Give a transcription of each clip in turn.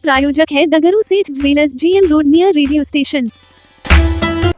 प्रायोजक है द गुरु सेठ jewellers, GM road near radio station.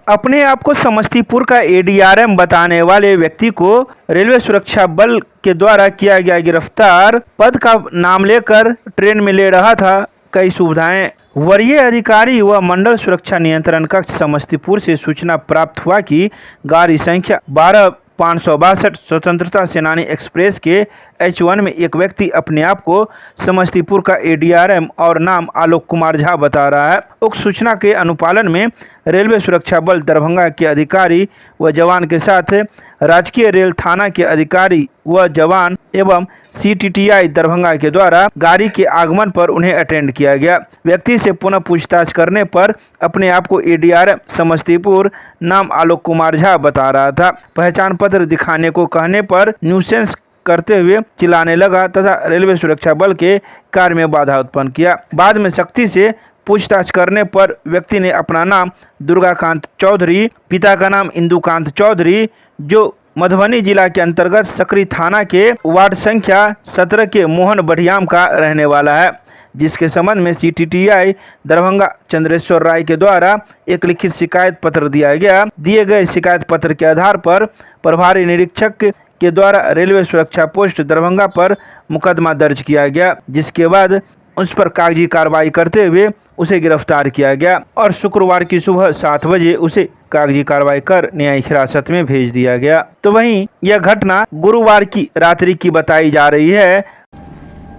अपने आप को समस्तीपुर का ADRM बताने वाले व्यक्ति को रेलवे सुरक्षा बल के द्वारा किया गया गिरफ्तार। पद का नाम लेकर ट्रेन में ले रहा था कई सुविधाएं। वरीय अधिकारी व मंडल सुरक्षा नियंत्रण कक्ष समस्तीपुर से सूचना प्राप्त हुआ कि गाड़ी संख्या 12562 स्वतंत्रता सेनानी एक्सप्रेस के H1 में एक व्यक्ति अपने आप को समस्तीपुर का ADRM और नाम आलोक कुमार झा बता रहा है। उक्त सूचना के अनुपालन में रेलवे सुरक्षा बल दरभंगा के अधिकारी व जवान के साथ राजकीय रेल थाना के अधिकारी व जवान एवं CTTI दरभंगा के द्वारा गाड़ी के आगमन पर उन्हें अटेंड किया गया। व्यक्ति से पुनः पूछताछ करने पर अपने आप को ADRM समस्तीपुर नाम आलोक कुमार झा बता रहा था। पहचान पत्र दिखाने को कहने पर न्यूसेंस करते हुए चिल्लाने लगा तथा रेलवे सुरक्षा बल के कार्य में बाधा उत्पन्न किया। बाद में सख्ती से पूछताछ करने पर व्यक्ति ने अपना नाम दुर्गाकांत चौधरी, पिता का नाम इंदुकांत चौधरी, जो मधुबनी जिला के अंतर्गत सकरी थाना के वार्ड संख्या 17 के मोहन बढ़ियाम का रहने वाला है, जिसके संबंध में CTTI दरभंगा चंद्रेश्वर राय के द्वारा एक लिखित शिकायत पत्र दिया गया। दिए गए शिकायत पत्र के आधार पर प्रभारी निरीक्षक के द्वारा रेलवे सुरक्षा पोस्ट दरभंगा पर मुकदमा दर्ज किया गया, जिसके बाद उस पर कागजी कार्रवाई करते हुए उसे गिरफ्तार किया गया और शुक्रवार की सुबह 7 बजे उसे कागजी कार्रवाई कर न्यायिक हिरासत में भेज दिया गया। तो वहीं यह घटना गुरुवार की रात्रि की बताई जा रही है।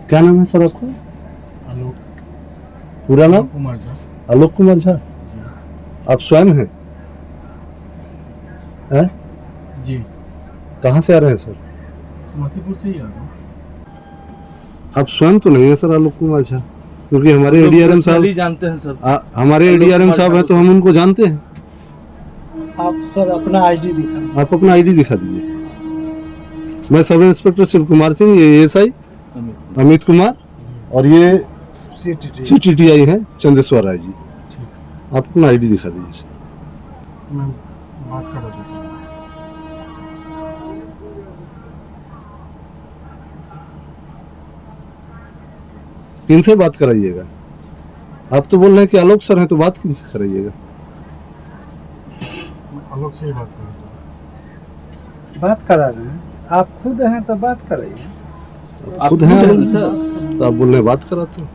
क्या नाम है सर आपका? आलोक। पूरा नाम? कुमार झा। आलोक कुमार झा। आप स्वयं हैं? जी। कहाँ से आ रहे हैं सर? समस्तीपुर से ही आ रहा हूँ। आप स्वयं तो नहीं है सर आलोक कुमार झा, क्योंकि हमारे ADRM साहब जानते हैं सर। हमारे ADRM साहब है तो हम उनको जानते हैं। आप सर अपना ID दिखा। आप अपना ID दिखा दीजिए। मैं सब इंस्पेक्टर शिव कुमार सिंह, ये ASI अमित कुमार और ये CTTI है चंद्रेश्वर राय जी। आप अपना ID दिखा दीजिए सर। मैं बात कर रहा हूँ। किनसे बात कराइएगा? आप तो बोल रहे हैं कि आलोक सर हैं, तो बात किनसे कराइएगा? आलोक से ही बात कर रहा हूँ। बात करा रहे हैं, आप खुद हैं तो बात कराइए। आप खुद हैं तो आप बोल रहे हैं बात कराते हैं।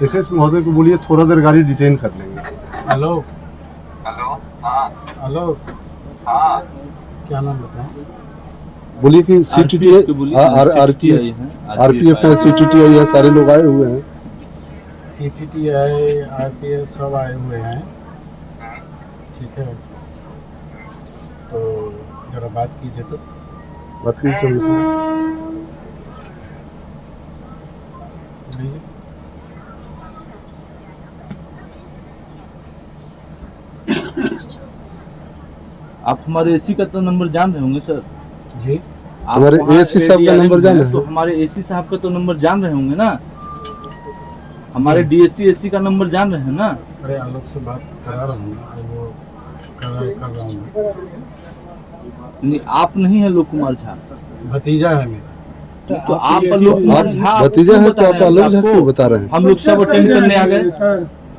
एसएस महोदय को बोलिए थोड़ा देर गाड़ी डिटेन कर लेंगे। हेलो। हेलो। हाँ। हेलो। हाँ। क्या नाम बताएं? बोलिए कि CTTI RPF है, CTTI है, सारे लोग आए हुए हैं। CTTI RPF सब आए हुए हैं। ठीक है, तो जरा बात कीजिए। तो बात कीजिए। आप हमारे AC का तो नंबर जान रहे होंगे सर। जी। हमारे AC साहब का नंबर जान रहे हैं? तो हमारे AC साहब का तो नंबर जान रहे होंगे ना। हमारे DSC AC का नंबर जान रहे हैं ना। अरे आलोक से बात करा रहा हूँ, वो कर रहा हूँ। नहीं, आप नहीं है आलोक कुमार झा। भतीजा है मेरा। तो आप आलोक कुमार झा भतीजा है तो आप आलोक झा क्यों बता रहे हैं? हम लोग सब अटेंड करने आ गए।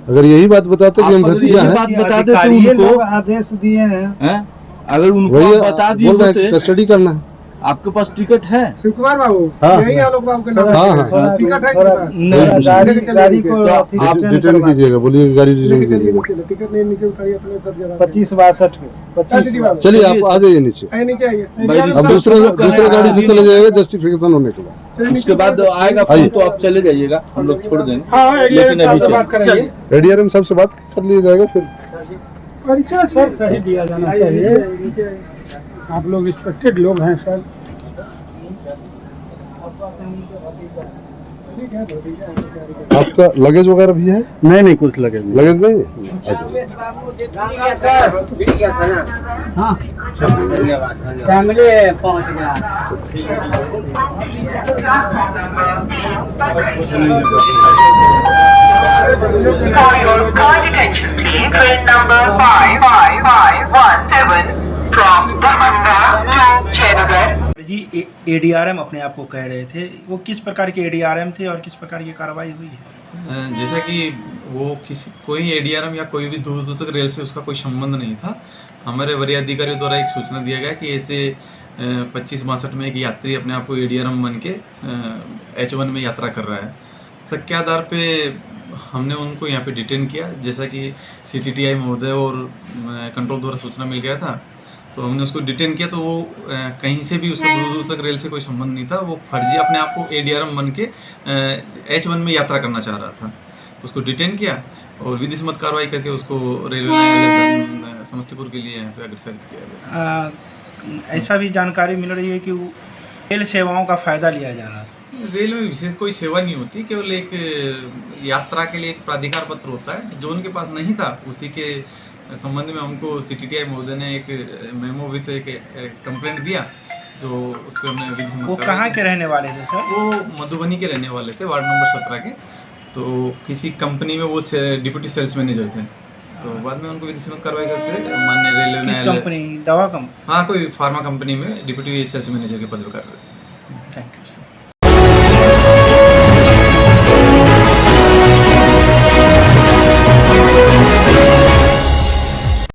अगर यही बात बताते कि हम भतीजा हैं, बात बता देते उनको, आदेश दिए हैं। अगर उनको आप बता दिए बोल रहे हैं होते। कस्टडी करना है। आपके पास टिकट है? शिवकुमार बाबू, हाँ, यही आलोक बाबू के नाम। हाँ, टिकट है? गाड़ी को डिटेन कीजिएगा। बोलिए गाड़ी डिटेन कीजिएगा। टिकट नहीं नीचे उतारिए अपने सब जगह। 2562 चलिए आप आ जाइए नीचे। नीचे आइए। अब दूसरे गाड़ी से चले जाइएगा जस्टिफिकेशन होने के बाद। उसके बाद आएगा फोन तो आप चले जाइएगा, हम लोग छोड़ देंगे। लेकिन अभी चलिए ADRM साहब से बात कर लिया जाएगा फिर। परिचय सर सही दिया जाना चाहिए। आप लोग रिस्पेक्टेड लोग हैं सर। आपका लगेज वगैरह भी है? नहीं, कुछ लगेज नहीं है। हाँ, फैमिली पहुँच गया। For your kind attention, please train number 55517 from Darbhanga to Jayanagar. जी एडीआरएम अपने आप को कह रहे थे, वो किस प्रकार के एडीआरएम थे और किस प्रकार की कार्रवाई हुई है? जैसा कि वो कोई एडीआरएम या कोई भी दूर दूर तक रेल से उसका कोई संबंध नहीं था। हमारे वरीय अधिकारियों द्वारा एक सूचना दिया गया कि ऐसे 25-62 में एक यात्री अपने आप को एडीआरएम बन के H1 में यात्रा कर रहा है। शक के आधार पे हमने उनको यहाँ पे डिटेन किया, जैसा कि CTTI महोदय और कंट्रोल द्वारा सूचना मिल गया था, तो हमने उसको डिटेन किया। तो वो कहीं से भी उसका दूर दूर तक रेल से कोई संबंध नहीं था। वो फर्जी अपने आप को एडीआरएम बन के H1 में यात्रा करना चाह रहा था। उसको डिटेन किया और विधि सम्मत कार्रवाई करके उसको रेलवे न्यायालय समस्तीपुर के लिए यहाँ पे अग्रसर किया गया। ऐसा भी जानकारी मिल रही है कि वो रेल सेवाओं का फ़ायदा लिया जा रहा था। रेल में विशेष कोई सेवा नहीं होती, केवल एक यात्रा के लिए एक प्राधिकार पत्र होता है जो उनके पास नहीं था। उसी के संबंध में हमको CTTI महोदय ने एक मेमो विथ एक कंप्लेंट दिया, जो उस पर हमने विधि सम्मत। वो कहाँ के रहने वाले थे सर? वो मधुबनी के रहने वाले थे, वार्ड नंबर 17 के। तो किसी कंपनी में वो डिप्टी सेल्स मैनेजर थे। तो बाद में उनको विधि सम्मत कार्रवाई करते माननीय रेलवे किस न्यायालय। कंपनी? दवा कंपनी? हाँ, कोई फार्मा कंपनी में डिप्टी सेल्स मैनेजर के पद पर कर रहे थे। Thank you sir.